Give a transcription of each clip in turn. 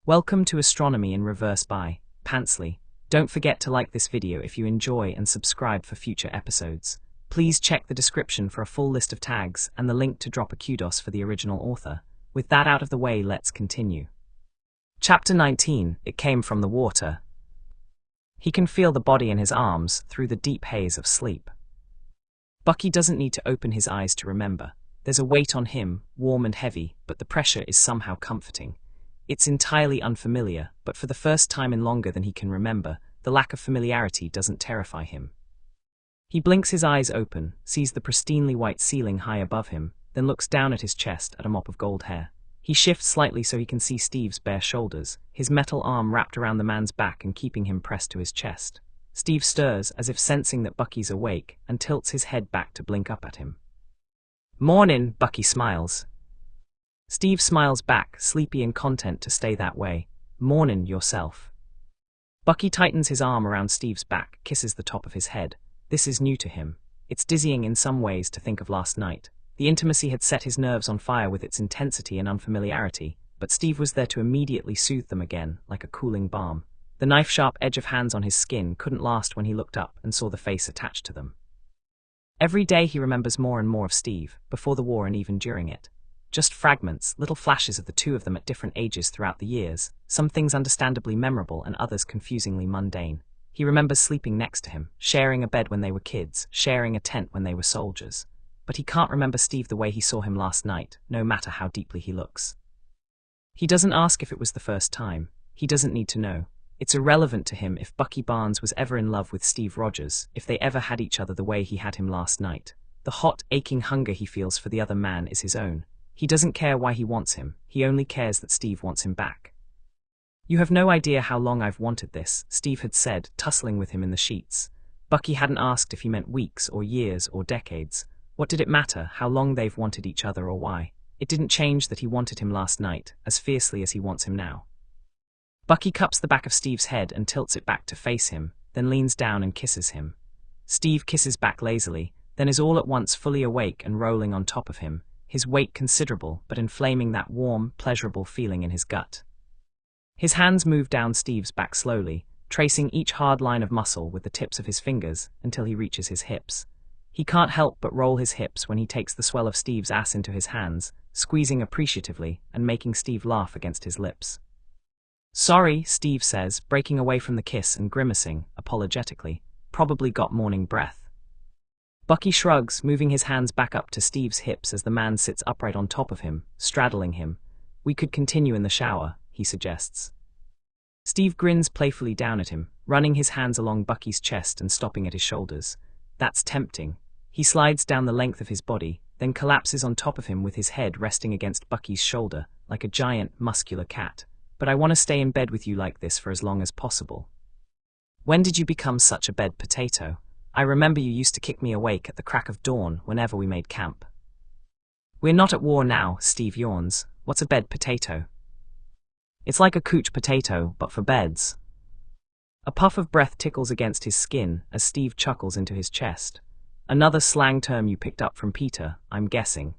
Welcome to Astronomy in Reverse by Pansley. Don't forget to like this video if you enjoy and subscribe for future episodes. Please check the description for a full list of tags and the link to drop a kudos for the original author. With that out of the way, let's continue. Chapter 19, It Came from the Water. He can feel the body in his arms through the deep haze of sleep. Bucky doesn't need to open his eyes to remember. There's a weight on him, warm and heavy, but the pressure is somehow comforting. It's entirely unfamiliar, but for the first time in longer than he can remember, the lack of familiarity doesn't terrify him. He blinks his eyes open, sees the pristinely white ceiling high above him, then looks down at his chest at a mop of gold hair. He shifts slightly so he can see Steve's bare shoulders, his metal arm wrapped around the man's back and keeping him pressed to his chest. Steve stirs, as if sensing that Bucky's awake, and tilts his head back to blink up at him. "Mornin'," Bucky smiles. Steve smiles back, sleepy and content to stay that way. "Mornin' yourself." Bucky tightens his arm around Steve's back, kisses the top of his head. This is new to him. It's dizzying in some ways to think of last night. The intimacy had set his nerves on fire with its intensity and unfamiliarity, but Steve was there to immediately soothe them again, like a cooling balm. The knife-sharp edge of hands on his skin couldn't last when he looked up and saw the face attached to them. Every day he remembers more and more of Steve, before the war and even during it. Just fragments, little flashes of the two of them at different ages throughout the years, some things understandably memorable and others confusingly mundane. He remembers sleeping next to him, sharing a bed when they were kids, sharing a tent when they were soldiers. But he can't remember Steve the way he saw him last night, no matter how deeply he looks. He doesn't ask if it was the first time. He doesn't need to know. It's irrelevant to him if Bucky Barnes was ever in love with Steve Rogers, if they ever had each other the way he had him last night. The hot, aching hunger he feels for the other man is his own. He doesn't care why he wants him, he only cares that Steve wants him back. "You have no idea how long I've wanted this," Steve had said, tussling with him in the sheets. Bucky hadn't asked if he meant weeks or years or decades. What did it matter how long they've wanted each other or why? It didn't change that he wanted him last night, as fiercely as he wants him now. Bucky cups the back of Steve's head and tilts it back to face him, then leans down and kisses him. Steve kisses back lazily, then is all at once fully awake and rolling on top of him, his weight considerable but inflaming that warm, pleasurable feeling in his gut. His hands move down Steve's back slowly, tracing each hard line of muscle with the tips of his fingers until he reaches his hips. He can't help but roll his hips when he takes the swell of Steve's ass into his hands, squeezing appreciatively and making Steve laugh against his lips. "Sorry," Steve says, breaking away from the kiss and grimacing, apologetically. "Probably got morning breath." Bucky shrugs, moving his hands back up to Steve's hips as the man sits upright on top of him, straddling him. "We could continue in the shower," he suggests. Steve grins playfully down at him, running his hands along Bucky's chest and stopping at his shoulders. That's tempting. He slides down the length of his body, then collapses on top of him with his head resting against Bucky's shoulder, like a giant, muscular cat. "But I want to stay in bed with you like this for as long as possible." "When did you become such a bed potato? I remember you used to kick me awake at the crack of dawn whenever we made camp." "We're not at war now," Steve yawns. "What's a bed potato?" "It's like a couch potato, but for beds." A puff of breath tickles against his skin as Steve chuckles into his chest. "Another slang term you picked up from Peter, I'm guessing."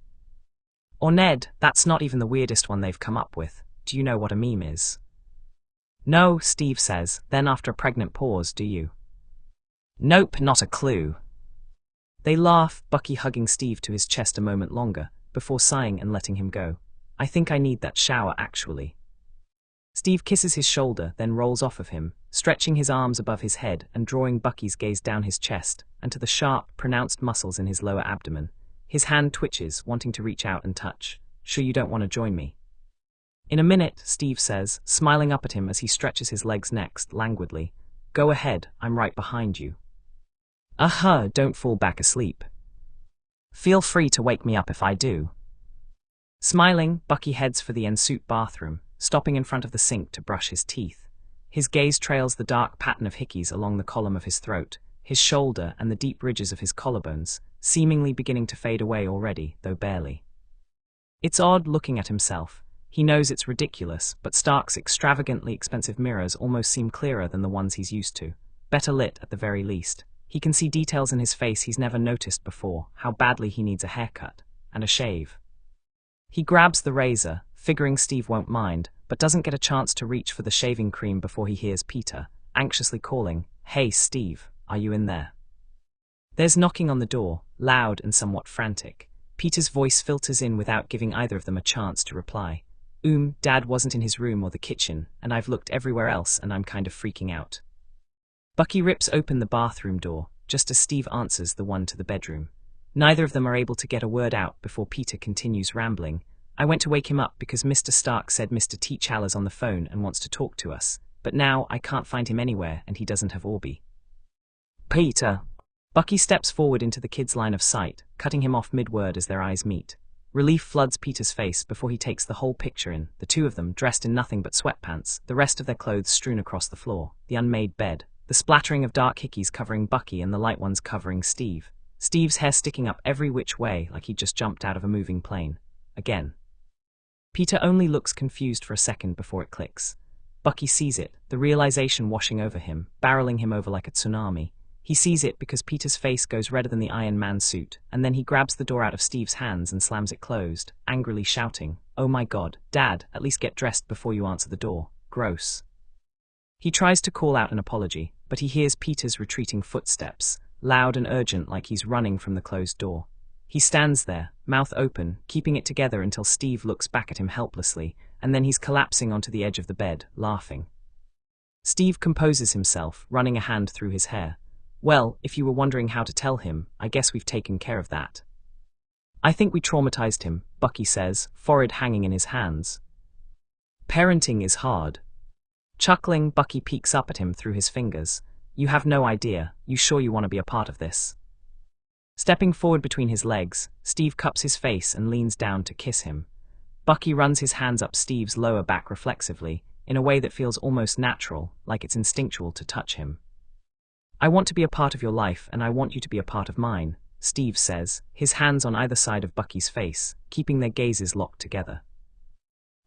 "Or Ned, that's not even the weirdest one they've come up with. Do you know what a meme is?" "No," Steve says, then after a pregnant pause, "Do you?" "Nope, not a clue." They laugh, Bucky hugging Steve to his chest a moment longer, before sighing and letting him go. "I think I need that shower, actually." Steve kisses his shoulder, then rolls off of him, stretching his arms above his head and drawing Bucky's gaze down his chest and to the sharp, pronounced muscles in his lower abdomen. His hand twitches, wanting to reach out and touch. "Sure you don't want to join me?" "In a minute," Steve says, smiling up at him as he stretches his legs next, languidly. "Go ahead, I'm right behind you." Don't fall back asleep. Feel free to wake me up if I do." Smiling, Bucky heads for the ensuite bathroom, stopping in front of the sink to brush his teeth. His gaze trails the dark pattern of hickeys along the column of his throat, his shoulder and the deep ridges of his collarbones, seemingly beginning to fade away already, though barely. It's odd looking at himself. He knows it's ridiculous, but Stark's extravagantly expensive mirrors almost seem clearer than the ones he's used to. Better lit at the very least. He can see details in his face he's never noticed before, how badly he needs a haircut and a shave. He grabs the razor, figuring Steve won't mind, but doesn't get a chance to reach for the shaving cream before he hears Peter, anxiously calling, "Hey Steve, are you in there?" There's knocking on the door, loud and somewhat frantic. Peter's voice filters in without giving either of them a chance to reply. Dad wasn't in his room or the kitchen, and I've looked everywhere else and I'm kind of freaking out." Bucky rips open the bathroom door, just as Steve answers the one to the bedroom. Neither of them are able to get a word out before Peter continues rambling. "I went to wake him up because Mr. Stark said Mr. T'Challa's on the phone and wants to talk to us, but now I can't find him anywhere and he doesn't have Orby." "Peter!" Bucky steps forward into the kid's line of sight, cutting him off mid-word as their eyes meet. Relief floods Peter's face before he takes the whole picture in, the two of them dressed in nothing but sweatpants, the rest of their clothes strewn across the floor, the unmade bed, the splattering of dark hickeys covering Bucky and the light ones covering Steve. Steve's hair sticking up every which way like he'd just jumped out of a moving plane. Again. Peter only looks confused for a second before it clicks. Bucky sees it, the realization washing over him, barreling him over like a tsunami. He sees it because Peter's face goes redder than the Iron Man suit, and then he grabs the door out of Steve's hands and slams it closed, angrily shouting, "Oh my God, Dad, at least get dressed before you answer the door. Gross." He tries to call out an apology, but he hears Peter's retreating footsteps, loud and urgent like he's running from the closed door. He stands there, mouth open, keeping it together until Steve looks back at him helplessly, and then he's collapsing onto the edge of the bed, laughing. Steve composes himself, running a hand through his hair. "Well, if you were wondering how to tell him, I guess we've taken care of that. I think we traumatized him," Bucky says, forehead hanging in his hands. "Parenting is hard." Chuckling, Bucky peeks up at him through his fingers. "You have no idea. You sure you want to be a part of this?" Stepping forward between his legs, Steve cups his face and leans down to kiss him. Bucky runs his hands up Steve's lower back reflexively, in a way that feels almost natural, like it's instinctual to touch him. "I want to be a part of your life and I want you to be a part of mine," Steve says, his hands on either side of Bucky's face, keeping their gazes locked together.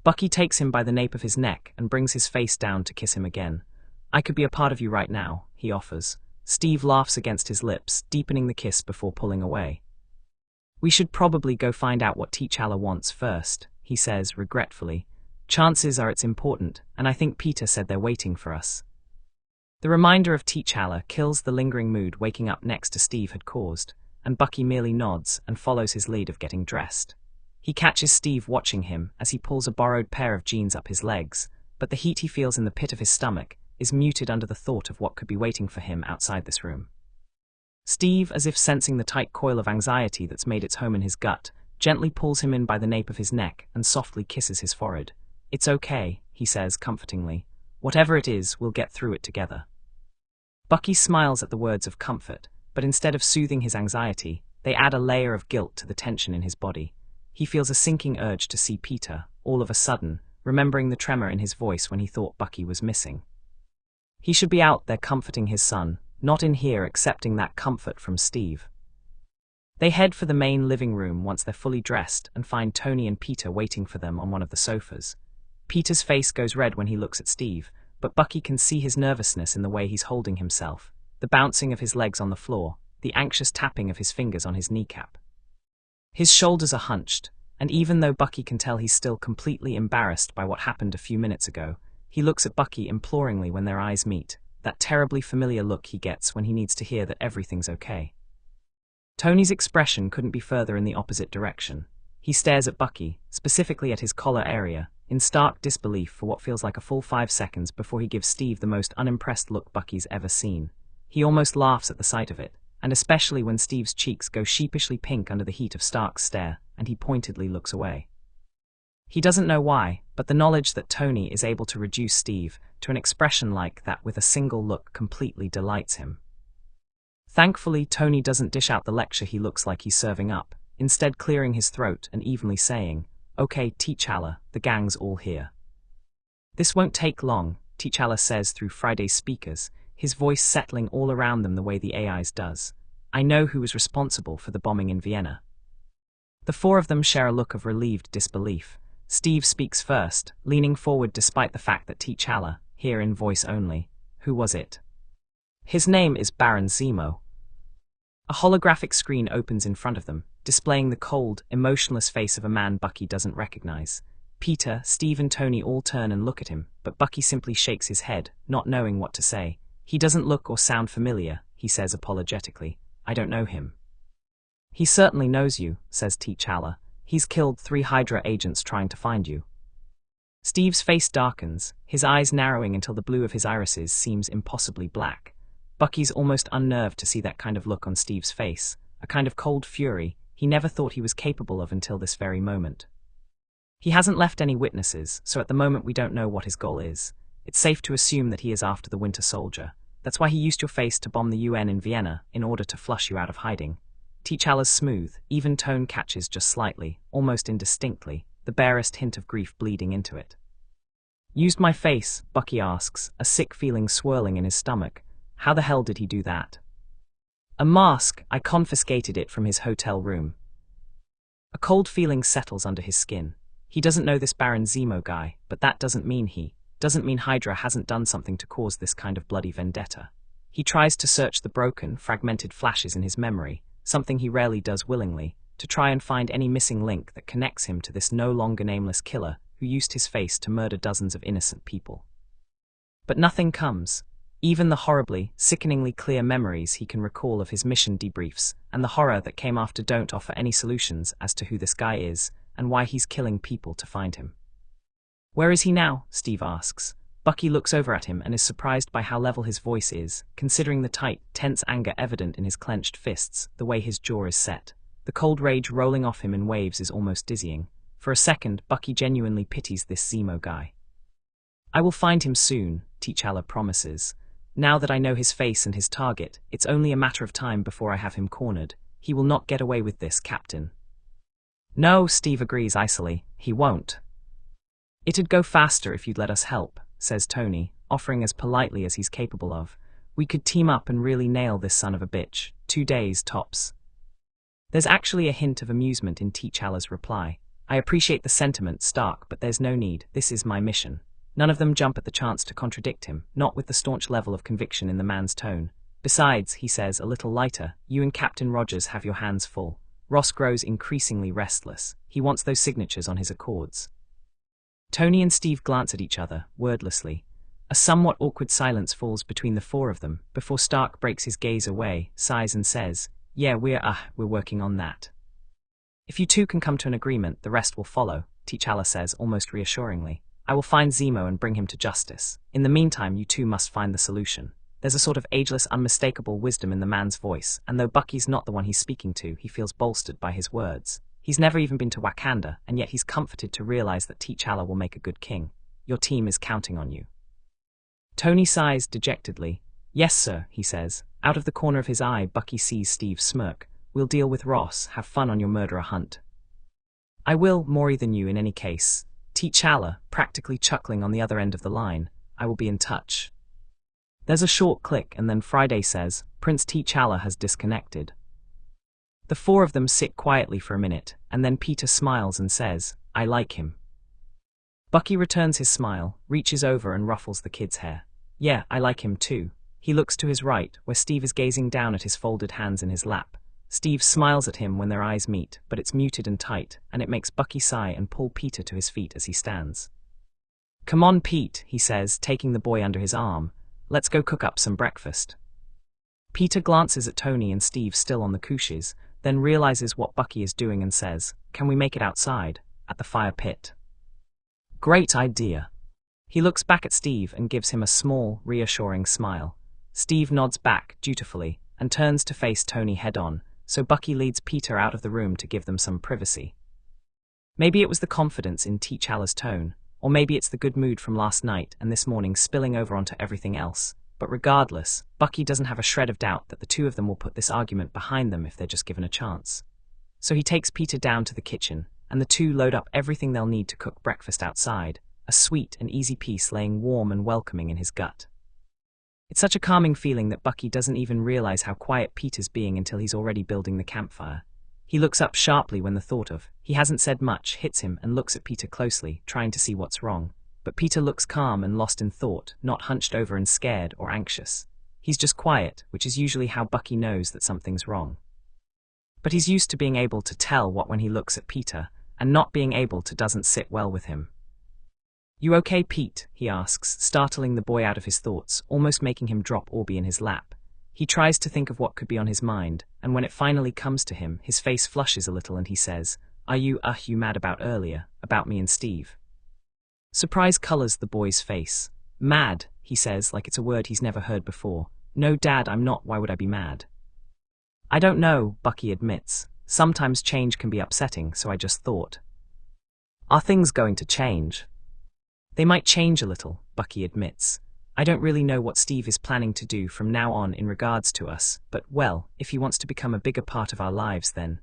Bucky takes him by the nape of his neck and brings his face down to kiss him again. "I could be a part of you right now," he offers. Steve laughs against his lips, deepening the kiss before pulling away. "We should probably go find out what T'Challa wants first," he says regretfully. "Chances are it's important, and I think Peter said they're waiting for us." The reminder of T'Challa kills the lingering mood waking up next to Steve had caused, and Bucky merely nods and follows his lead of getting dressed. He catches Steve watching him as he pulls a borrowed pair of jeans up his legs, but the heat he feels in the pit of his stomach is muted under the thought of what could be waiting for him outside this room. Steve, as if sensing the tight coil of anxiety that's made its home in his gut, gently pulls him in by the nape of his neck and softly kisses his forehead. "It's okay," he says comfortingly. "Whatever it is, we'll get through it together." Bucky smiles at the words of comfort, but instead of soothing his anxiety, they add a layer of guilt to the tension in his body. He feels a sinking urge to see Peter, all of a sudden, remembering the tremor in his voice when he thought Bucky was missing. He should be out there comforting his son, not in here accepting that comfort from Steve. They head for the main living room once they're fully dressed and find Tony and Peter waiting for them on one of the sofas. Peter's face goes red when he looks at Steve, but Bucky can see his nervousness in the way he's holding himself, the bouncing of his legs on the floor, the anxious tapping of his fingers on his kneecap. His shoulders are hunched, and even though Bucky can tell he's still completely embarrassed by what happened a few minutes ago, he looks at Bucky imploringly when their eyes meet, that terribly familiar look he gets when he needs to hear that everything's okay. Tony's expression couldn't be further in the opposite direction. He stares at Bucky, specifically at his collar area, in stark disbelief for what feels like a full 5 seconds before he gives Steve the most unimpressed look Bucky's ever seen. He almost laughs at the sight of it, and especially when Steve's cheeks go sheepishly pink under the heat of Stark's stare, and he pointedly looks away. He doesn't know why, but the knowledge that Tony is able to reduce Steve to an expression like that with a single look completely delights him. Thankfully, Tony doesn't dish out the lecture he looks like he's serving up, instead clearing his throat and evenly saying, "Okay, T'Challa, the gang's all here." "This won't take long," T'Challa says through Friday's speakers, his voice settling all around them the way the AI's does. "I know who was responsible for the bombing in Vienna." The four of them share a look of relieved disbelief. Steve speaks first, leaning forward despite the fact that T'Challa, here in voice only. "Who was it?" "His name is Baron Zemo." A holographic screen opens in front of them, displaying the cold, emotionless face of a man Bucky doesn't recognize. Peter, Steve and Tony all turn and look at him, but Bucky simply shakes his head, not knowing what to say. He doesn't look or sound familiar, he says apologetically. I don't know him. He certainly knows you, says T'Challa. He's killed 3 Hydra agents trying to find you. Steve's face darkens, his eyes narrowing until the blue of his irises seems impossibly black. Bucky's almost unnerved to see that kind of look on Steve's face, a kind of cold fury he never thought he was capable of until this very moment. He hasn't left any witnesses, so at the moment we don't know what his goal is. It's safe to assume that he is after the Winter Soldier. That's why he used your face to bomb the UN in Vienna, in order to flush you out of hiding. T'Challa's smooth, even tone catches just slightly, almost indistinctly, the barest hint of grief bleeding into it. Used my face, Bucky asks, a sick feeling swirling in his stomach. How the hell did he do that? A mask, I confiscated it from his hotel room. A cold feeling settles under his skin. He doesn't know this Baron Zemo guy, but that doesn't mean Hydra hasn't done something to cause this kind of bloody vendetta. He tries to search the broken, fragmented flashes in his memory, something he rarely does willingly, to try and find any missing link that connects him to this no longer nameless killer who used his face to murder dozens of innocent people. But nothing comes. Even the horribly, sickeningly clear memories he can recall of his mission debriefs, and the horror that came after don't offer any solutions as to who this guy is, and why he's killing people to find him. Where is he now? Steve asks. Bucky looks over at him and is surprised by how level his voice is, considering the tight, tense anger evident in his clenched fists, the way his jaw is set. The cold rage rolling off him in waves is almost dizzying. For a second, Bucky genuinely pities this Zemo guy. I will find him soon, T'Challa promises. Now that I know his face and his target, it's only a matter of time before I have him cornered. He will not get away with this, Captain. No, Steve agrees icily, he won't. It'd go faster if you'd let us help, says Tony, offering as politely as he's capable of. We could team up and really nail this son of a bitch. 2 days, tops. There's actually a hint of amusement in T'Challa's reply. I appreciate the sentiment, Stark, but there's no need. This is my mission. None of them jump at the chance to contradict him, not with the staunch level of conviction in the man's tone. Besides, he says, a little lighter, you and Captain Rogers have your hands full. Ross grows increasingly restless. He wants those signatures on his accords. Tony and Steve glance at each other, wordlessly. A somewhat awkward silence falls between the 4 of them, before Stark breaks his gaze away, sighs and says, Yeah, we're working on that. If you 2 can come to an agreement, the rest will follow, T'Challa says, almost reassuringly. I will find Zemo and bring him to justice. In the meantime, you 2 must find the solution. There's a sort of ageless, unmistakable wisdom in the man's voice, and though Bucky's not the one he's speaking to, he feels bolstered by his words. He's never even been to Wakanda, and yet he's comforted to realize that T'Challa will make a good king. Your team is counting on you. Tony sighs dejectedly. Yes, sir, he says. Out of the corner of his eye, Bucky sees Steve smirk. We'll deal with Ross. Have fun on your murderer hunt. I will, more than you in any case. T'Challa, practically chuckling on the other end of the line. I will be in touch. There's a short click, and then Friday says, Prince T'Challa has disconnected. The 4 of them sit quietly for a minute, and then Peter smiles and says, I like him. Bucky returns his smile, reaches over and ruffles the kid's hair. Yeah, I like him too. He looks to his right, where Steve is gazing down at his folded hands in his lap. Steve smiles at him when their eyes meet, but it's muted and tight, and it makes Bucky sigh and pull Peter to his feet as he stands. Come on, Pete, he says, taking the boy under his arm. Let's go cook up some breakfast. Peter glances at Tony and Steve still on the couches, then realizes what Bucky is doing and says, Can we make it outside, at the fire pit? Great idea. He looks back at Steve and gives him a small, reassuring smile. Steve nods back, dutifully, and turns to face Tony head-on, so Bucky leads Peter out of the room to give them some privacy. Maybe it was the confidence in T'Challa's tone, or maybe it's the good mood from last night and this morning spilling over onto everything else. But regardless, Bucky doesn't have a shred of doubt that the 2 of them will put this argument behind them if they're just given a chance. So he takes Peter down to the kitchen, and the 2 load up everything they'll need to cook breakfast outside, a sweet and easy peace laying warm and welcoming in his gut. It's such a calming feeling that Bucky doesn't even realize how quiet Peter's being until he's already building the campfire. He looks up sharply when the thought of, he hasn't said much, hits him and looks at Peter closely, trying to see what's wrong. But Peter looks calm and lost in thought, not hunched over and scared or anxious. He's just quiet, which is usually how Bucky knows that something's wrong. But he's used to being able to tell what when he looks at Peter, and not being able to doesn't sit well with him. "You okay, Pete?" he asks, startling the boy out of his thoughts, almost making him drop Orby in his lap. He tries to think of what could be on his mind, and when it finally comes to him, his face flushes a little and he says, "Are you mad about earlier, about me and Steve?" Surprise colors the boy's face. "Mad," he says, like it's a word he's never heard before. "No, Dad, I'm not. Why would I be mad?" "I don't know," Bucky admits. "Sometimes change can be upsetting, so I just thought." "Are things going to change?" "They might change a little," Bucky admits. "I don't really know what Steve is planning to do from now on in regards to us, but, well, if he wants to become a bigger part of our lives then."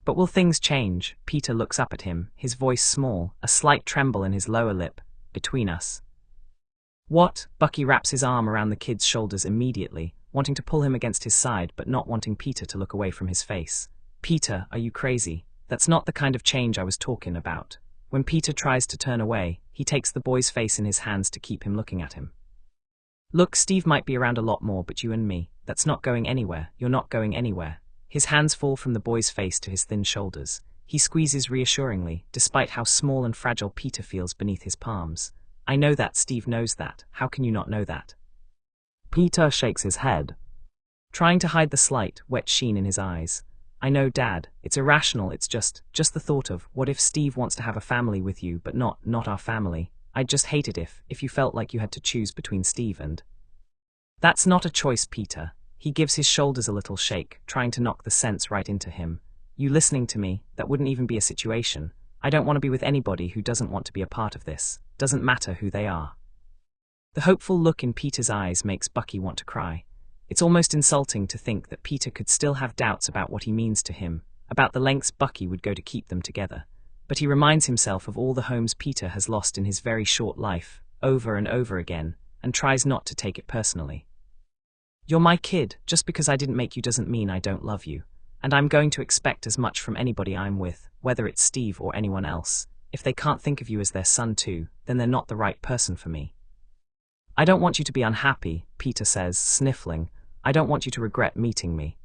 "But will things change?" Peter looks up at him, his voice small, a slight tremble in his lower lip. "Between us?" "What?" Bucky wraps his arm around the kid's shoulders immediately, wanting to pull him against his side but not wanting Peter to look away from his face. "Peter, are you crazy? That's not the kind of change I was talking about." When Peter tries to turn away, he takes the boy's face in his hands to keep him looking at him. "Look, Steve might be around a lot more, but you and me, that's not going anywhere. You're not going anywhere." His hands fall from the boy's face to his thin shoulders. He squeezes reassuringly, despite how small and fragile Peter feels beneath his palms. "I know that, Steve knows that. How can you not know that?" Peter shakes his head, trying to hide the slight, wet sheen in his eyes. "I know, Dad. It's irrational. It's just the thought of, what if Steve wants to have a family with you, but not our family? I'd just hate it if you felt like you had to choose between Steve and—" "That's not a choice, Peter." He gives his shoulders a little shake, trying to knock the sense right into him. "You listening to me? That wouldn't even be a situation. I don't want to be with anybody who doesn't want to be a part of this. Doesn't matter who they are." The hopeful look in Peter's eyes makes Bucky want to cry. It's almost insulting to think that Peter could still have doubts about what he means to him, about the lengths Bucky would go to keep them together. But he reminds himself of all the homes Peter has lost in his very short life, over and over again, and tries not to take it personally. "You're my kid. Just because I didn't make you doesn't mean I don't love you. And I'm going to expect as much from anybody I'm with, whether it's Steve or anyone else. If they can't think of you as their son too, then they're not the right person for me." "I don't want you to be unhappy," Peter says, sniffling. "I don't want you to regret meeting me."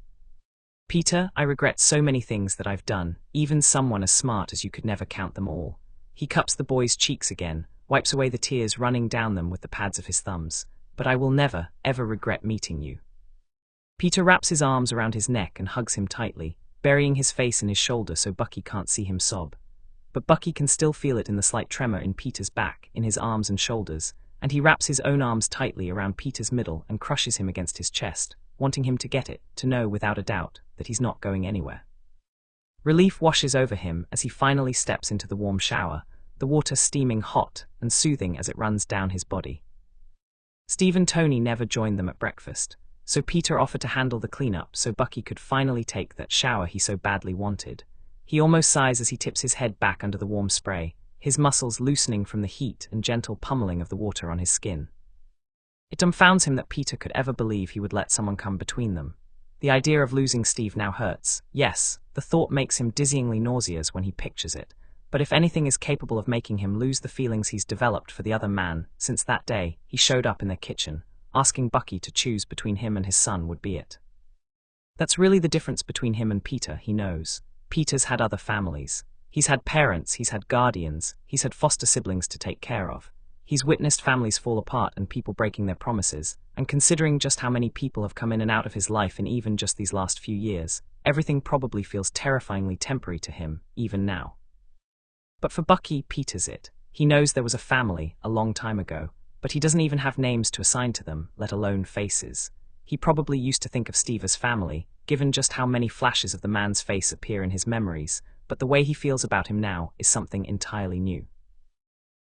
"Peter, I regret so many things that I've done, even someone as smart as you could never count them all." He cups the boy's cheeks again, wipes away the tears running down them with the pads of his thumbs. "But I will never, ever regret meeting you." Peter wraps his arms around his neck and hugs him tightly, burying his face in his shoulder so Bucky can't see him sob. But Bucky can still feel it in the slight tremor in Peter's back, in his arms and shoulders, and he wraps his own arms tightly around Peter's middle and crushes him against his chest, wanting him to get it, to know without a doubt that he's not going anywhere. Relief washes over him as he finally steps into the warm shower, the water steaming hot and soothing as it runs down his body. Steve and Tony never joined them at breakfast, so Peter offered to handle the cleanup so Bucky could finally take that shower he so badly wanted. He almost sighs as he tips his head back under the warm spray, his muscles loosening from the heat and gentle pummeling of the water on his skin. It dumbfounds him that Peter could ever believe he would let someone come between them. The idea of losing Steve now hurts. Yes, the thought makes him dizzyingly nauseous when he pictures it. But if anything is capable of making him lose the feelings he's developed for the other man, since that day he showed up in their kitchen, asking Bucky to choose between him and his son, would be it. That's really the difference between him and Peter, he knows. Peter's had other families. He's had parents, he's had guardians, he's had foster siblings to take care of. He's witnessed families fall apart and people breaking their promises, and considering just how many people have come in and out of his life in even just these last few years, everything probably feels terrifyingly temporary to him, even now. But for Bucky, Peter's it. He knows there was a family, a long time ago, but he doesn't even have names to assign to them, let alone faces. He probably used to think of Steve as family, given just how many flashes of the man's face appear in his memories, but the way he feels about him now is something entirely new.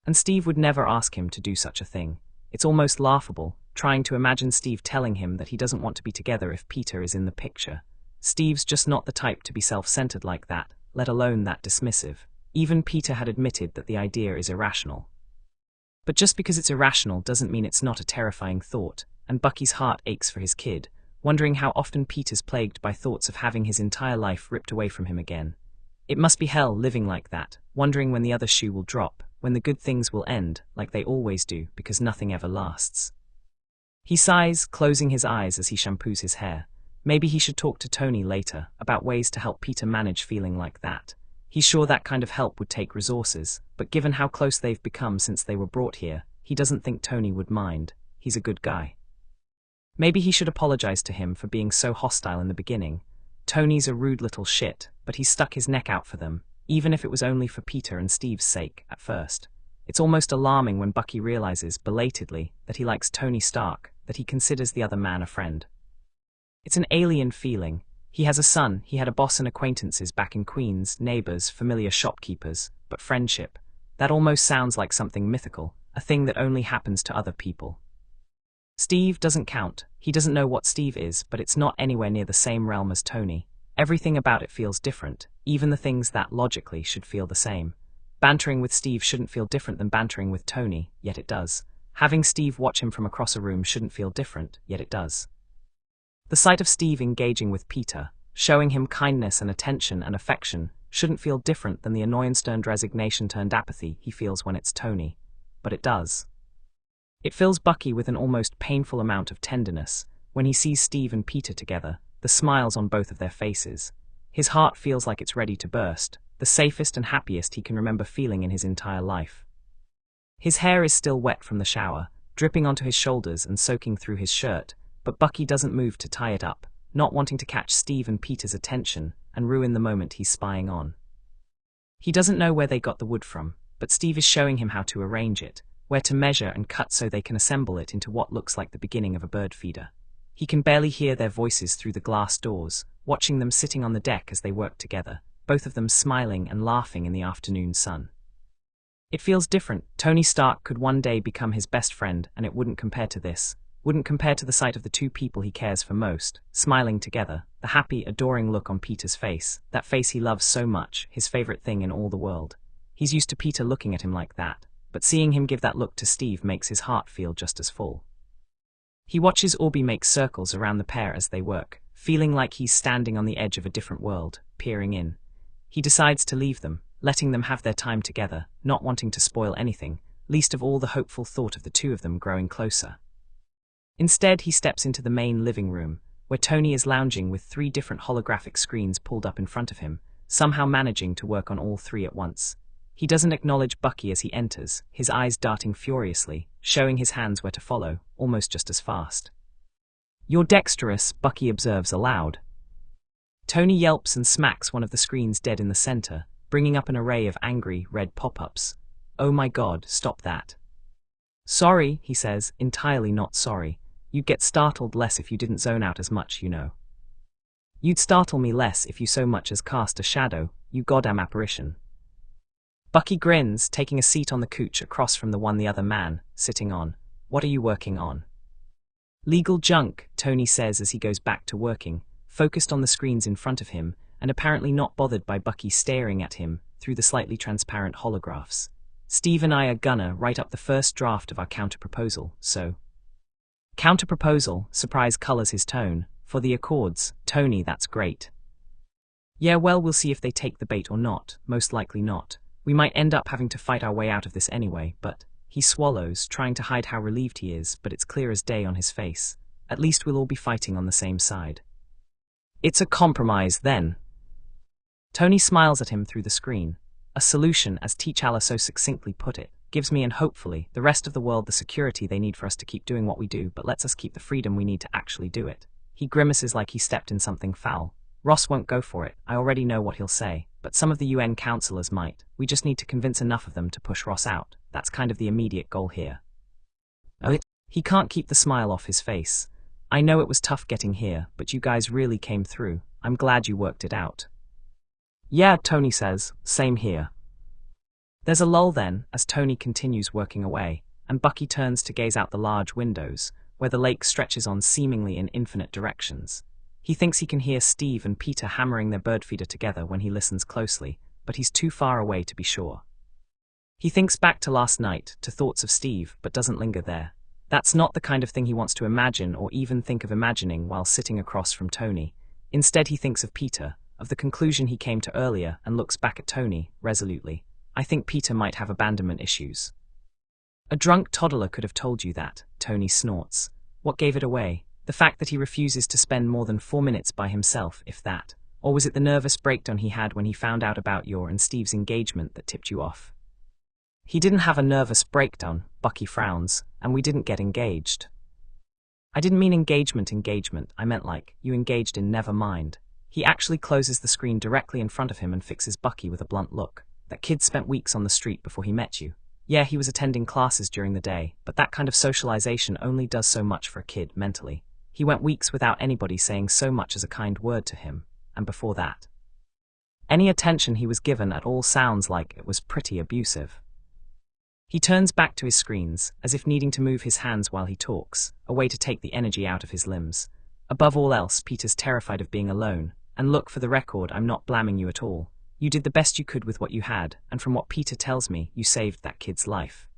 And Steve would never ask him to do such a thing. It's almost laughable, trying to imagine Steve telling him that he doesn't want to be together if Peter is in the picture. Steve's just not the type to be self-centered like that, let alone that dismissive. Even Peter had admitted that the idea is irrational. But just because it's irrational doesn't mean it's not a terrifying thought, and Bucky's heart aches for his kid, wondering how often Peter's plagued by thoughts of having his entire life ripped away from him again. It must be hell living like that, wondering when the other shoe will drop, when the good things will end, like they always do, because nothing ever lasts. He sighs, closing his eyes as he shampoos his hair. Maybe he should talk to Tony later, about ways to help Peter manage feeling like that. He's sure that kind of help would take resources, but given how close they've become since they were brought here, he doesn't think Tony would mind. He's a good guy. Maybe he should apologize to him for being so hostile in the beginning. Tony's a rude little shit, but he stuck his neck out for them, even if it was only for Peter and Steve's sake, at first. It's almost alarming when Bucky realizes, belatedly, that he likes Tony Stark, that he considers the other man a friend. It's an alien feeling. He has a son, he had a boss and acquaintances back in Queens, neighbors, familiar shopkeepers, but friendship. That almost sounds like something mythical, a thing that only happens to other people. Steve doesn't count. He doesn't know what Steve is, but it's not anywhere near the same realm as Tony. Everything about it feels different, even the things that, logically, should feel the same. Bantering with Steve shouldn't feel different than bantering with Tony, yet it does. Having Steve watch him from across a room shouldn't feel different, yet it does. The sight of Steve engaging with Peter, showing him kindness and attention and affection, shouldn't feel different than the annoyance-turned resignation turned apathy he feels when it's Tony. But it does. It fills Bucky with an almost painful amount of tenderness when he sees Steve and Peter together, the smiles on both of their faces. His heart feels like it's ready to burst, the safest and happiest he can remember feeling in his entire life. His hair is still wet from the shower, dripping onto his shoulders and soaking through his shirt, but Bucky doesn't move to tie it up, not wanting to catch Steve and Peter's attention and ruin the moment he's spying on. He doesn't know where they got the wood from, but Steve is showing him how to arrange it, where to measure and cut so they can assemble it into what looks like the beginning of a bird feeder. He can barely hear their voices through the glass doors, watching them sitting on the deck as they work together, both of them smiling and laughing in the afternoon sun. It feels different. Tony Stark could one day become his best friend, and it wouldn't compare to this. Wouldn't compare to the sight of the two people he cares for most, smiling together, the happy, adoring look on Peter's face, that face he loves so much, his favorite thing in all the world. He's used to Peter looking at him like that, but seeing him give that look to Steve makes his heart feel just as full. He watches Orby make circles around the pair as they work, feeling like he's standing on the edge of a different world, peering in. He decides to leave them, letting them have their time together, not wanting to spoil anything, least of all the hopeful thought of the two of them growing closer. Instead, he steps into the main living room, where Tony is lounging with 3 different holographic screens pulled up in front of him, somehow managing to work on all 3 at once. He doesn't acknowledge Bucky as he enters, his eyes darting furiously, showing his hands where to follow, almost just as fast. "You're dexterous," Bucky observes aloud. Tony yelps and smacks one of the screens dead in the center, bringing up an array of angry, red pop-ups. "Oh my god, stop that." "Sorry," he says, entirely not sorry. "You'd get startled less if you didn't zone out as much, you know. You'd startle me less if you so much as cast a shadow, you goddamn apparition." Bucky grins, taking a seat on the couch across from the one the other man, sitting on. "What are you working on?" "Legal junk," Tony says as he goes back to working, focused on the screens in front of him, and apparently not bothered by Bucky staring at him through the slightly transparent holographs. "Steve and I are gonna write up the first draft of our counter-proposal, so..." "Counter-proposal," surprise colors his tone. "For the Accords, Tony, that's great." "Yeah, well, we'll see if they take the bait or not, most likely not. We might end up having to fight our way out of this anyway, but..." He swallows, trying to hide how relieved he is, but it's clear as day on his face. "At least we'll all be fighting on the same side." "It's a compromise, then." Tony smiles at him through the screen. "A solution, as T'Challa so succinctly put it, gives me and hopefully the rest of the world the security they need for us to keep doing what we do, but lets us keep the freedom we need to actually do it." He grimaces like he stepped in something foul. "Ross won't go for it, I already know what he'll say, but some of the UN counselors might. We just need to convince enough of them to push Ross out. That's kind of the immediate goal here." He can't keep the smile off his face. "I know it was tough getting here, but you guys really came through. I'm glad you worked it out." "Yeah," Tony says, "same here." There's a lull then, as Tony continues working away, and Bucky turns to gaze out the large windows, where the lake stretches on seemingly in infinite directions. He thinks he can hear Steve and Peter hammering their bird feeder together when he listens closely, but he's too far away to be sure. He thinks back to last night, to thoughts of Steve, but doesn't linger there. That's not the kind of thing he wants to imagine or even think of imagining while sitting across from Tony. Instead, he thinks of Peter, of the conclusion he came to earlier, and looks back at Tony, resolutely. "I think Peter might have abandonment issues." "A drunk toddler could have told you that," Tony snorts. "What gave it away? The fact that he refuses to spend more than 4 minutes by himself, if that. Or was it the nervous breakdown he had when he found out about your and Steve's engagement that tipped you off? He didn't have a nervous breakdown, Bucky frowns, and we didn't get engaged. I didn't mean engagement, I meant like, you engaged in never mind. He actually closes the screen directly in front of him and fixes Bucky with a blunt look. That kid spent weeks on the street before he met you. Yeah, he was attending classes during the day, but that kind of socialization only does so much for a kid mentally. He went weeks without anybody saying so much as a kind word to him, and before that, any attention he was given at all sounds like it was pretty abusive. He turns back to his screens, as if needing to move his hands while he talks, a way to take the energy out of his limbs. Above all else, Peter's terrified of being alone, and look, for the record, I'm not blaming you at all. You did the best you could with what you had, and from what Peter tells me, you saved that kid's life.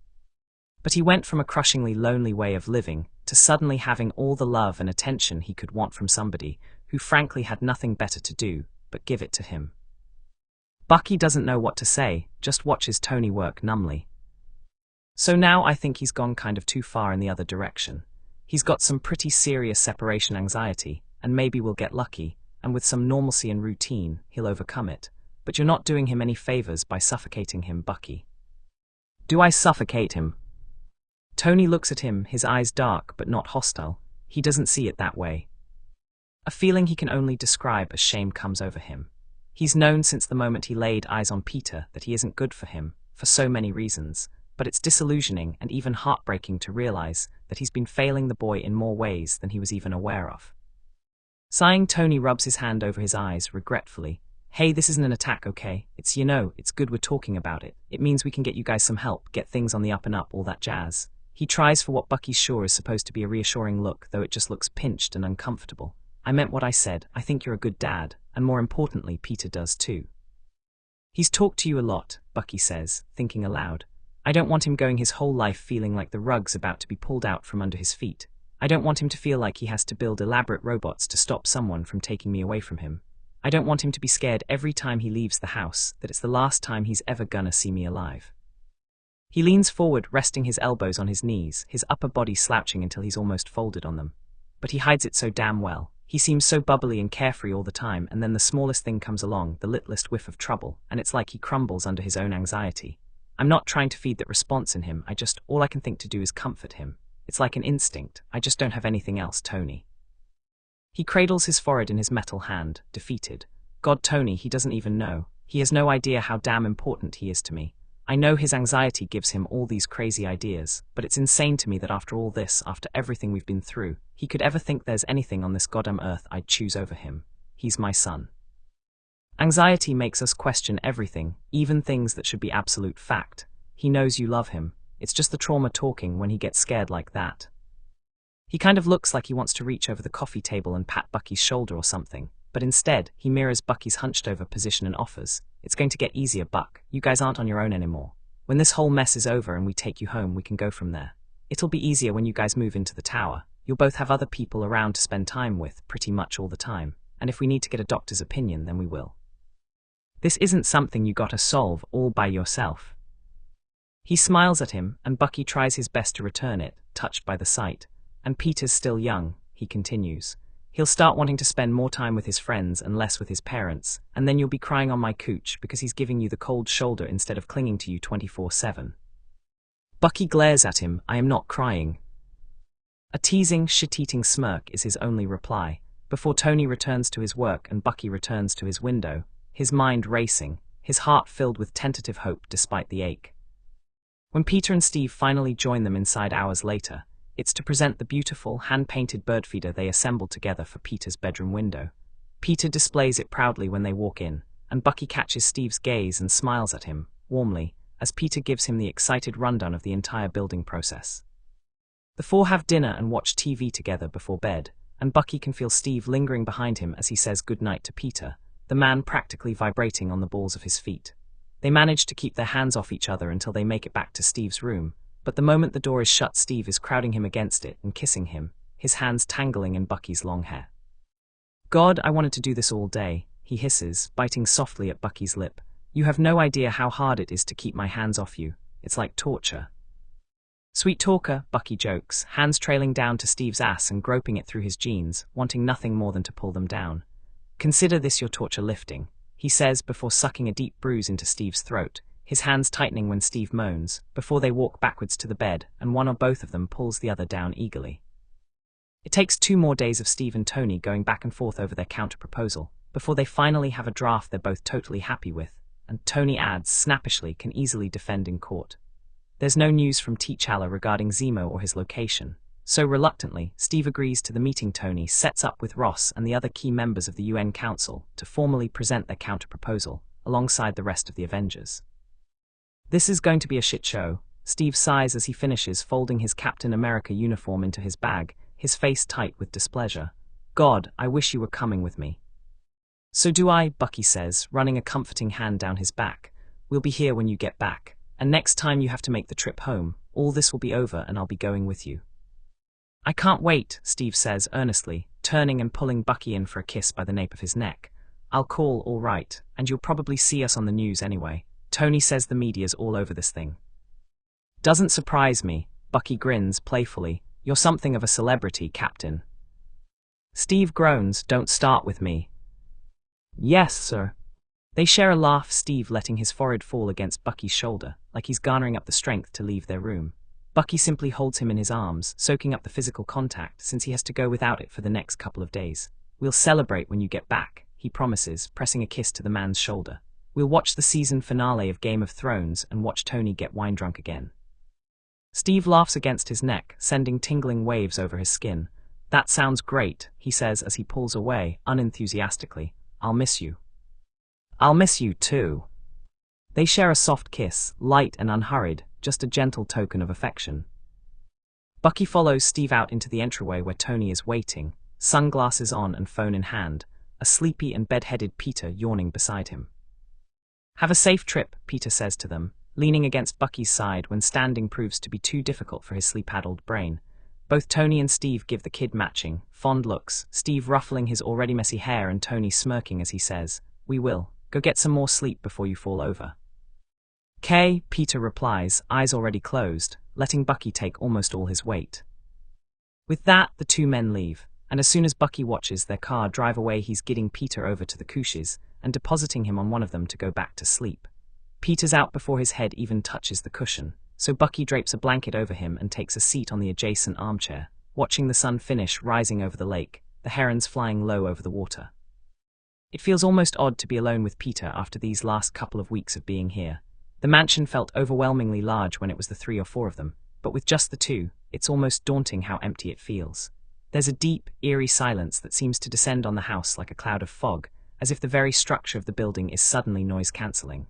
But he went from a crushingly lonely way of living to suddenly having all the love and attention he could want from somebody who frankly had nothing better to do but give it to him. Bucky doesn't know what to say, just watches Tony work numbly. So now I think he's gone kind of too far in the other direction. He's got some pretty serious separation anxiety, and maybe we'll get lucky, and with some normalcy and routine, he'll overcome it. But you're not doing him any favors by suffocating him, Bucky. Do I suffocate him? Tony looks at him, his eyes dark but not hostile. He doesn't see it that way. A feeling he can only describe as shame comes over him. He's known since the moment he laid eyes on Peter that he isn't good for him, for so many reasons, but it's disillusioning and even heartbreaking to realize that he's been failing the boy in more ways than he was even aware of. Sighing, Tony rubs his hand over his eyes regretfully. Hey, this isn't an attack, okay? It's good we're talking about it. It means we can get you guys some help, get things on the up and up, all that jazz. He tries for what Bucky's sure is supposed to be a reassuring look, though it just looks pinched and uncomfortable. I meant what I said. I think you're a good dad, and more importantly, Peter does too. He's talked to you a lot, Bucky says, thinking aloud. I don't want him going his whole life feeling like the rug's about to be pulled out from under his feet. I don't want him to feel like he has to build elaborate robots to stop someone from taking me away from him. I don't want him to be scared every time he leaves the house that it's the last time he's ever gonna see me alive. He leans forward, resting his elbows on his knees, his upper body slouching until he's almost folded on them. But he hides it so damn well. He seems so bubbly and carefree all the time, and then the smallest thing comes along, the littlest whiff of trouble, and it's like he crumbles under his own anxiety. I'm not trying to feed that response in him, all I can think to do is comfort him. It's like an instinct, I just don't have anything else, Tony. He cradles his forehead in his metal hand, defeated. God, Tony, he doesn't even know. He has no idea how damn important he is to me. I know his anxiety gives him all these crazy ideas, but it's insane to me that after all this, after everything we've been through, he could ever think there's anything on this goddamn earth I'd choose over him. He's my son. Anxiety makes us question everything, even things that should be absolute fact. He knows you love him. It's just the trauma talking when he gets scared like that. He kind of looks like he wants to reach over the coffee table and pat Bucky's shoulder or something, but instead, he mirrors Bucky's hunched-over position and offers, "It's going to get easier, Buck. You guys aren't on your own anymore. When this whole mess is over and we take you home, we can go from there. It'll be easier when you guys move into the tower. You'll both have other people around to spend time with pretty much all the time, and if we need to get a doctor's opinion, then we will. This isn't something you gotta solve all by yourself." He smiles at him, and Bucky tries his best to return it, touched by the sight. And Peter's still young, he continues. He'll start wanting to spend more time with his friends and less with his parents, and then you'll be crying on my cooch because he's giving you the cold shoulder instead of clinging to you 24/7. Bucky glares at him. "I am not crying." A teasing, shit-eating smirk is his only reply, before Tony returns to his work and Bucky returns to his window, his mind racing, his heart filled with tentative hope despite the ache. When Peter and Steve finally join them inside hours later, it's to present the beautiful, hand-painted bird feeder they assembled together for Peter's bedroom window. Peter displays it proudly when they walk in, and Bucky catches Steve's gaze and smiles at him, warmly, as Peter gives him the excited rundown of the entire building process. The four have dinner and watch TV together before bed, and Bucky can feel Steve lingering behind him as he says goodnight to Peter, the man practically vibrating on the balls of his feet. They manage to keep their hands off each other until they make it back to Steve's room, but the moment the door is shut, Steve is crowding him against it and kissing him, his hands tangling in Bucky's long hair. "God, I wanted to do this all day," he hisses, biting softly at Bucky's lip. "You have no idea how hard it is to keep my hands off you. It's like torture." "Sweet talker," Bucky jokes, hands trailing down to Steve's ass and groping it through his jeans, wanting nothing more than to pull them down. Consider this your torture lifting, he says before sucking a deep bruise into Steve's throat, his hands tightening when Steve moans, before they walk backwards to the bed and one or both of them pulls the other down eagerly. It takes 2 more days of Steve and Tony going back and forth over their counter-proposal, before they finally have a draft they're both totally happy with, and Tony adds snappishly can easily defend in court. There's no news from T'Challa regarding Zemo or his location, so reluctantly, Steve agrees to the meeting Tony sets up with Ross and the other key members of the UN Council to formally present their counter-proposal, alongside the rest of the Avengers. This is going to be a shit show, Steve sighs as he finishes folding his Captain America uniform into his bag, his face tight with displeasure. God, I wish you were coming with me. So do I, Bucky says, running a comforting hand down his back. We'll be here when you get back, and next time you have to make the trip home, all this will be over and I'll be going with you. I can't wait, Steve says earnestly, turning and pulling Bucky in for a kiss by the nape of his neck. I'll call, all right, and you'll probably see us on the news anyway. Tony says the media's all over this thing. Doesn't surprise me, Bucky grins playfully. You're something of a celebrity, Captain. Steve groans, don't start with me. Yes, sir. They share a laugh, Steve letting his forehead fall against Bucky's shoulder, like he's garnering up the strength to leave their room. Bucky simply holds him in his arms, soaking up the physical contact since he has to go without it for the next couple of days. We'll celebrate when you get back, he promises, pressing a kiss to the man's shoulder. We'll watch the season finale of Game of Thrones and watch Tony get wine drunk again. Steve laughs against his neck, sending tingling waves over his skin. That sounds great, he says as he pulls away, unenthusiastically. I'll miss you. I'll miss you too. They share a soft kiss, light and unhurried, just a gentle token of affection. Bucky follows Steve out into the entryway where Tony is waiting, sunglasses on and phone in hand, a sleepy and bed-headed Peter yawning beside him. Have a safe trip, Peter says to them, leaning against Bucky's side when standing proves to be too difficult for his sleep-addled brain. Both Tony and Steve give the kid matching, fond looks, Steve ruffling his already messy hair and Tony smirking as he says, "We will. Go get some more sleep before you fall over." "'Kay," Peter replies, eyes already closed, letting Bucky take almost all his weight. With that, the 2 men leave, and as soon as Bucky watches their car drive away, he's getting Peter over to the couches and depositing him on one of them to go back to sleep. Peter's out before his head even touches the cushion, so Bucky drapes a blanket over him and takes a seat on the adjacent armchair, watching the sun finish rising over the lake, the herons flying low over the water. It feels almost odd to be alone with Peter after these last couple of weeks of being here. The mansion felt overwhelmingly large when it was the 3 or 4 of them, but with just the 2, it's almost daunting how empty it feels. There's a deep, eerie silence that seems to descend on the house like a cloud of fog, as if the very structure of the building is suddenly noise-cancelling.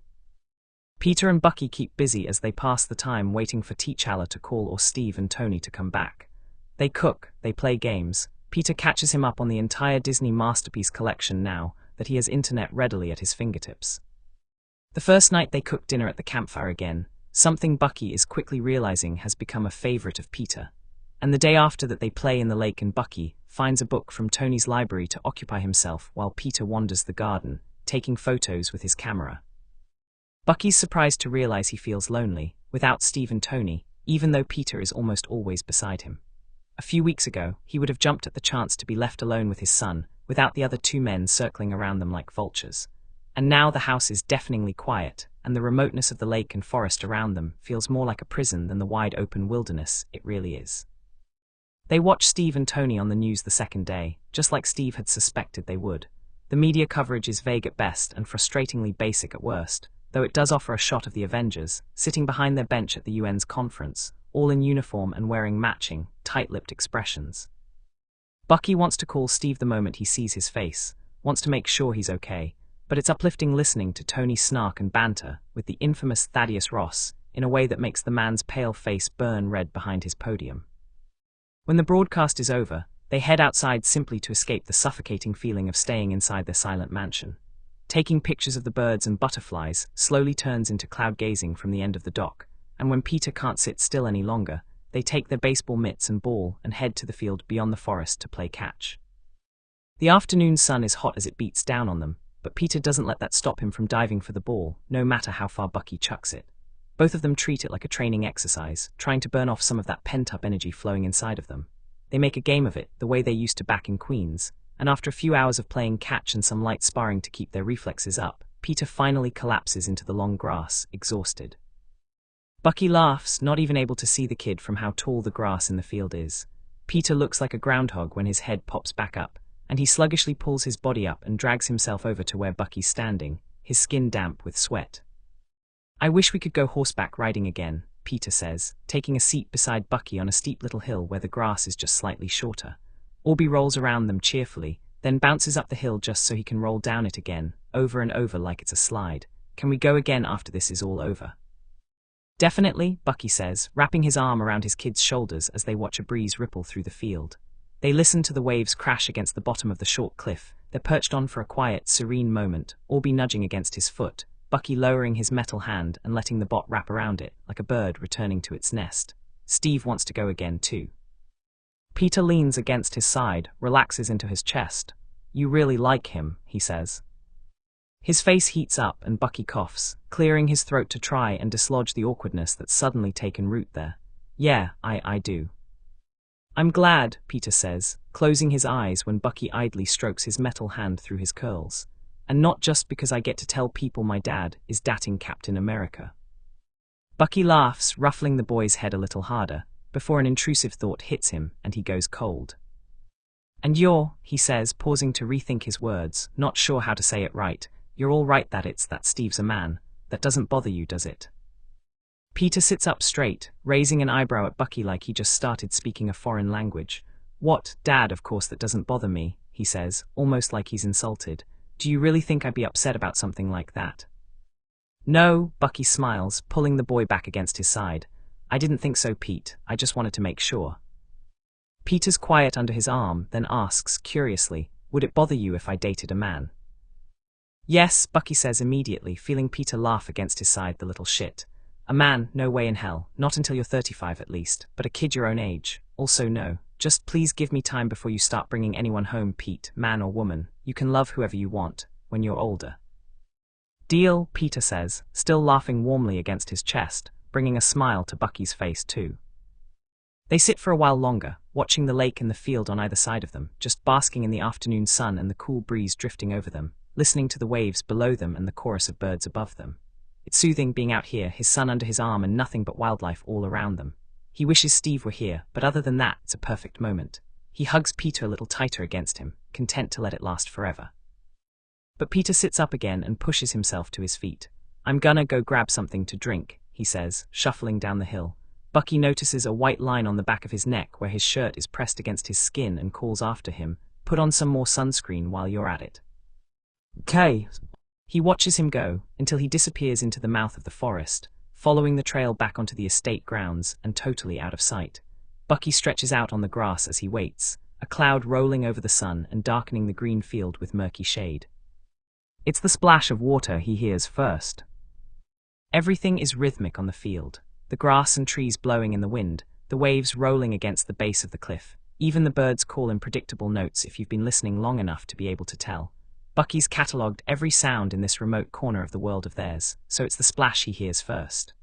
Peter and Bucky keep busy as they pass the time waiting for T'Challa to call or Steve and Tony to come back. They cook, they play games. Peter catches him up on the entire Disney Masterpiece collection now that he has internet readily at his fingertips. The first night they cook dinner at the campfire again, something Bucky is quickly realizing has become a favorite of Peter. And the day after that they play in the lake and Bucky finds a book from Tony's library to occupy himself while Peter wanders the garden, taking photos with his camera. Bucky's surprised to realize he feels lonely, without Steve and Tony, even though Peter is almost always beside him. A few weeks ago, he would have jumped at the chance to be left alone with his son, without the other 2 men circling around them like vultures. And now the house is deafeningly quiet, and the remoteness of the lake and forest around them feels more like a prison than the wide-open wilderness it really is. They watch Steve and Tony on the news the second day, just like Steve had suspected they would. The media coverage is vague at best and frustratingly basic at worst, though it does offer a shot of the Avengers, sitting behind their bench at the UN's conference, all in uniform and wearing matching, tight-lipped expressions. Bucky wants to call Steve the moment he sees his face, wants to make sure he's okay, but it's uplifting listening to Tony snark and banter with the infamous Thaddeus Ross in a way that makes the man's pale face burn red behind his podium. When the broadcast is over, they head outside simply to escape the suffocating feeling of staying inside their silent mansion. Taking pictures of the birds and butterflies slowly turns into cloud gazing from the end of the dock, and when Peter can't sit still any longer, they take their baseball mitts and ball and head to the field beyond the forest to play catch. The afternoon sun is hot as it beats down on them, but Peter doesn't let that stop him from diving for the ball, no matter how far Bucky chucks it. Both of them treat it like a training exercise, trying to burn off some of that pent-up energy flowing inside of them. They make a game of it, the way they used to back in Queens, and after a few hours of playing catch and some light sparring to keep their reflexes up, Peter finally collapses into the long grass, exhausted. Bucky laughs, not even able to see the kid from how tall the grass in the field is. Peter looks like a groundhog when his head pops back up, and he sluggishly pulls his body up and drags himself over to where Bucky's standing, his skin damp with sweat. "I wish we could go horseback riding again," Peter says, taking a seat beside Bucky on a steep little hill where the grass is just slightly shorter. Orby rolls around them cheerfully, then bounces up the hill just so he can roll down it again, over and over like it's a slide. "Can we go again after this is all over?" "Definitely," Bucky says, wrapping his arm around his kid's shoulders as they watch a breeze ripple through the field. They listen to the waves crash against the bottom of the short cliff. They're perched on for a quiet, serene moment, Orby nudging against his foot, Bucky lowering his metal hand and letting the bot wrap around it, like a bird returning to its nest. Steve wants to go again too. Peter leans against his side, relaxes into his chest. "You really like him," he says. His face heats up and Bucky coughs, clearing his throat to try and dislodge the awkwardness that's suddenly taken root there. "Yeah, I do." "I'm glad," Peter says, closing his eyes when Bucky idly strokes his metal hand through his curls. "And not just because I get to tell people my dad is dating Captain America." Bucky laughs, ruffling the boy's head a little harder, before an intrusive thought hits him and he goes cold. "And you're," he says, pausing to rethink his words, not sure how to say it right, "you're all right that Steve's a man. That doesn't bother you, does it?" Peter sits up straight, raising an eyebrow at Bucky like he just started speaking a foreign language. "What, Dad, of course that doesn't bother me," he says, almost like he's insulted. "Do you really think I'd be upset about something like that?" "No," Bucky smiles, pulling the boy back against his side. "I didn't think so, Pete. I just wanted to make sure." Peter's quiet under his arm, then asks, curiously, "Would it bother you if I dated a man?" "Yes," Bucky says immediately, feeling Peter laugh against his side, the little shit. "A man, no way in hell, not until you're 35 at least, but a kid your own age, also no. Just please give me time before you start bringing anyone home, Pete, man or woman. You can love whoever you want, when you're older." "Deal," Peter says, still laughing warmly against his chest, bringing a smile to Bucky's face too. They sit for a while longer, watching the lake and the field on either side of them, just basking in the afternoon sun and the cool breeze drifting over them, listening to the waves below them and the chorus of birds above them. It's soothing being out here, his son under his arm and nothing but wildlife all around them. He wishes Steve were here, but other than that, it's a perfect moment. He hugs Peter a little tighter against him, content to let it last forever. But Peter sits up again and pushes himself to his feet. "I'm gonna go grab something to drink," he says, shuffling down the hill. Bucky notices a white line on the back of his neck where his shirt is pressed against his skin and calls after him, "Put on some more sunscreen while you're at it." "Okay." He watches him go, until he disappears into the mouth of the forest, following the trail back onto the estate grounds and totally out of sight. Bucky stretches out on the grass as he waits, a cloud rolling over the sun and darkening the green field with murky shade. It's the splash of water he hears first. Everything is rhythmic on the field, the grass and trees blowing in the wind, the waves rolling against the base of the cliff. Even the birds call in predictable notes if you've been listening long enough to be able to tell. Bucky's catalogued every sound in this remote corner of the world of theirs, so it's the splash he hears first.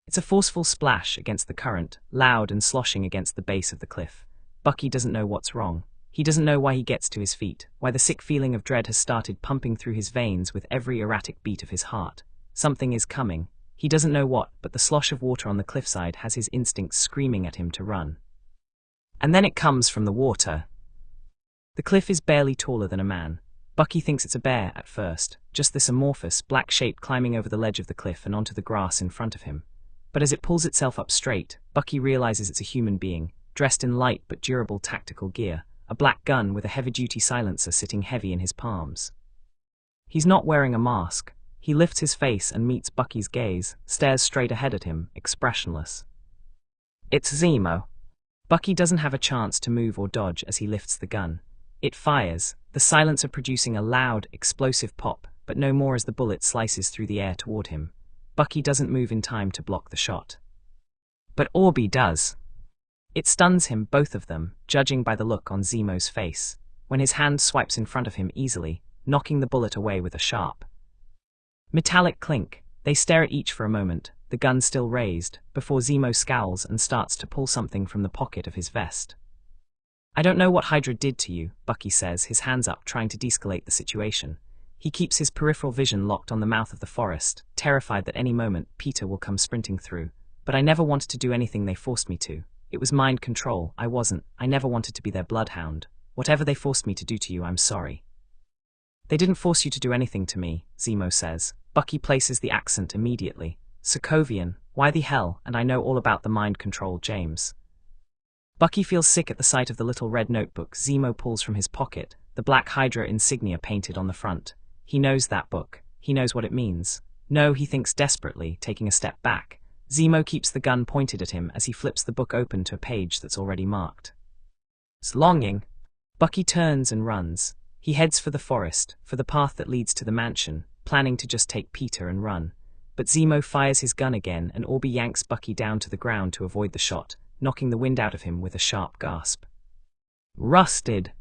It's a forceful splash against the current, loud and sloshing against the base of the cliff. Bucky doesn't know what's wrong. He doesn't know why he gets to his feet, why the sick feeling of dread has started pumping through his veins with every erratic beat of his heart. Something is coming. He doesn't know what, but the slosh of water on the cliffside has his instincts screaming at him to run. And then it comes from the water. The cliff is barely taller than a man. Bucky thinks it's a bear at first, just this amorphous, black shape climbing over the ledge of the cliff and onto the grass in front of him. But as it pulls itself up straight, Bucky realizes it's a human being, dressed in light but durable tactical gear, a black gun with a heavy-duty silencer sitting heavy in his palms. He's not wearing a mask. He lifts his face and meets Bucky's gaze, stares straight ahead at him, expressionless. It's Zemo. Bucky doesn't have a chance to move or dodge as he lifts the gun. It fires, the silencer producing a loud, explosive pop, but no more as the bullet slices through the air toward him. Bucky doesn't move in time to block the shot. But Orby does. It stuns him, both of them, judging by the look on Zemo's face, when his hand swipes in front of him easily, knocking the bullet away with a sharp, metallic clink. They stare at each for a moment, the gun still raised, before Zemo scowls and starts to pull something from the pocket of his vest. I don't know what Hydra did to you, Bucky says, his hands up trying to de-escalate the situation. He keeps his peripheral vision locked on the mouth of the forest, terrified that any moment Peter will come sprinting through. But I never wanted to do anything they forced me to. It was mind control, I never wanted to be their bloodhound. Whatever they forced me to do to you, I'm sorry. They didn't force you to do anything to me, Zemo says. Bucky places the accent immediately. Sokovian, why the hell, and I know all about the mind control, James. Bucky feels sick at the sight of the little red notebook Zemo pulls from his pocket, the black Hydra insignia painted on the front. He knows that book. He knows what it means. No, he thinks desperately, taking a step back. Zemo keeps the gun pointed at him as he flips the book open to a page that's already marked. It's longing. Bucky turns and runs. He heads for the forest, for the path that leads to the mansion, planning to just take Peter and run. But Zemo fires his gun again and Orby yanks Bucky down to the ground to avoid the shot, knocking the wind out of him with a sharp gasp. Rusted.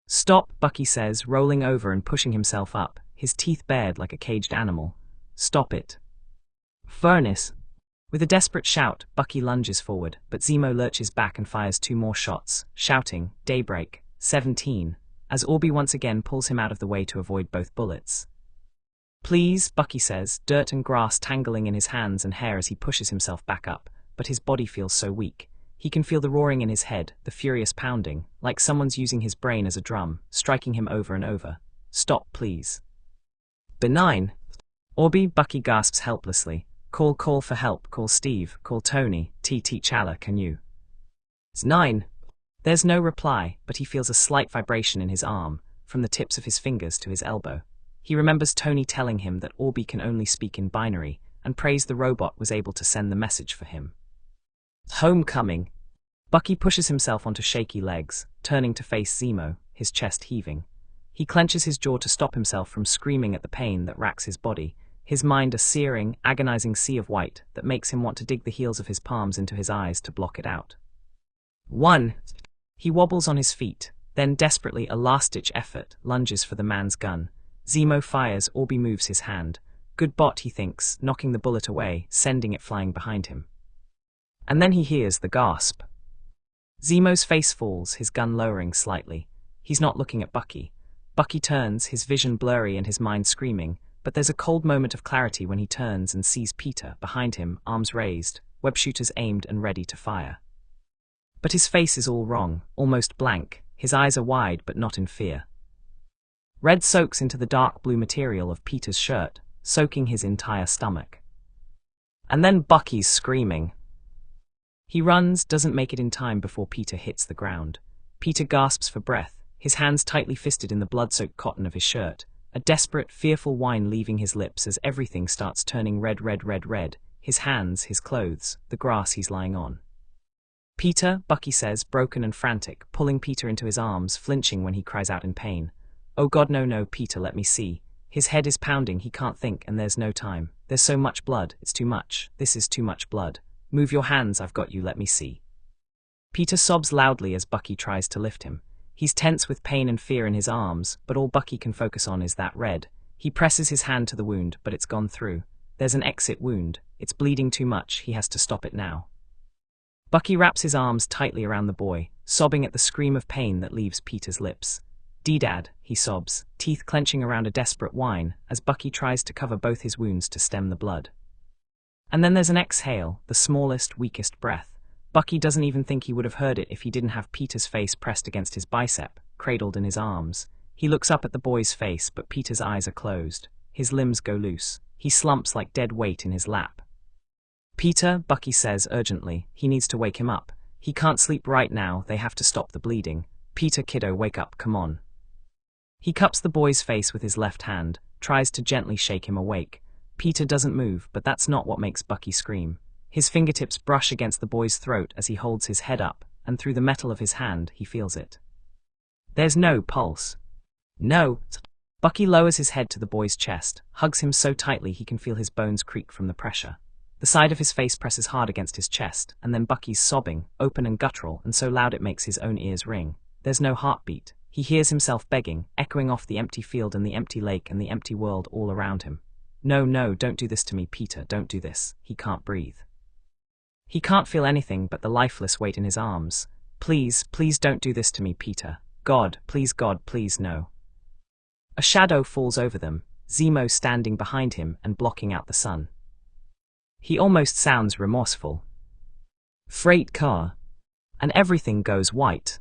Stop, Bucky says, rolling over and pushing himself up, his teeth bared like a caged animal. Stop it. Furnace. With a desperate shout, Bucky lunges forward, but Zemo lurches back and fires 2 more shots, shouting, Daybreak, 17, as Orby once again pulls him out of the way to avoid both bullets. Please, Bucky says, dirt and grass tangling in his hands and hair as he pushes himself back up, but his body feels so weak. He can feel the roaring in his head, the furious pounding, like someone's using his brain as a drum, striking him over and over. Stop, please. Benign. Orby, Bucky gasps helplessly. Call for help, call Steve, call Tony, T'Challa, can you? It's 9. There's no reply, but he feels a slight vibration in his arm, from the tips of his fingers to his elbow. He remembers Tony telling him that Orby can only speak in binary, and prays the robot was able to send the message for him. Homecoming. Bucky pushes himself onto shaky legs, turning to face Zemo, his chest heaving. He clenches his jaw to stop himself from screaming at the pain that racks his body, his mind a searing, agonizing sea of white that makes him want to dig the heels of his palms into his eyes to block it out. 1. He wobbles on his feet, then desperately a last-ditch effort, lunges for the man's gun. Zemo fires, Orby moves his hand. Good bot, he thinks, knocking the bullet away, sending it flying behind him. And then he hears the gasp. Zemo's face falls, his gun lowering slightly. He's not looking at Bucky. Bucky turns, his vision blurry and his mind screaming, but there's a cold moment of clarity when he turns and sees Peter, behind him, arms raised, web shooters aimed and ready to fire. But his face is all wrong, almost blank, his eyes are wide but not in fear. Red soaks into the dark blue material of Peter's shirt, soaking his entire stomach. And then Bucky's screaming. He runs, doesn't make it in time before Peter hits the ground. Peter gasps for breath, his hands tightly fisted in the blood-soaked cotton of his shirt, a desperate, fearful whine leaving his lips as everything starts turning red, his hands, his clothes, the grass he's lying on. Peter, Bucky says, broken and frantic, pulling Peter into his arms, flinching when he cries out in pain. Oh God, no, Peter, let me see. His head is pounding, he can't think, and there's no time. There's so much blood, it's too much. This is too much blood. Move your hands, I've got you, let me see. Peter sobs loudly as Bucky tries to lift him. He's tense with pain and fear in his arms, but all Bucky can focus on is that red. He presses his hand to the wound, but it's gone through. There's an exit wound. It's bleeding too much, he has to stop it now. Bucky wraps his arms tightly around the boy, sobbing at the scream of pain that leaves Peter's lips. "Dad," he sobs, teeth clenching around a desperate whine, as Bucky tries to cover both his wounds to stem the blood. And then there's an exhale, the smallest, weakest breath. Bucky doesn't even think he would have heard it if he didn't have Peter's face pressed against his bicep, cradled in his arms. He looks up at the boy's face, but Peter's eyes are closed. His limbs go loose. He slumps like dead weight in his lap. "Peter," Bucky says urgently, he needs to wake him up. He can't sleep right now, they have to stop the bleeding. "Peter, kiddo, wake up, come on." He cups the boy's face with his left hand, tries to gently shake him awake. Peter doesn't move, but that's not what makes Bucky scream. His fingertips brush against the boy's throat as he holds his head up, and through the metal of his hand, he feels it. There's no pulse. No. Bucky lowers his head to the boy's chest, hugs him so tightly he can feel his bones creak from the pressure. The side of his face presses hard against his chest, and then Bucky's sobbing, open and guttural, and so loud it makes his own ears ring. There's no heartbeat. He hears himself begging, echoing off the empty field and the empty lake and the empty world all around him. No, don't do this to me, Peter, don't do this. He can't breathe. He can't feel anything but the lifeless weight in his arms. Please, please don't do this to me, Peter. God, please no. A shadow falls over them, Zemo standing behind him and blocking out the sun. He almost sounds remorseful. Freight car. And everything goes white.